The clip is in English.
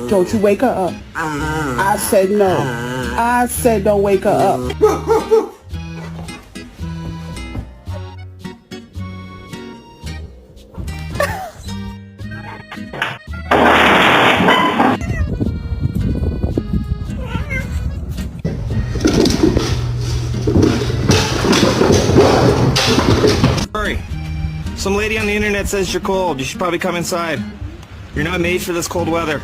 Don't you wake her up. I said no. I said don't wake her up. Hurry. Some lady on the internet says you're cold. You should probably come inside. You're not made for this cold weather.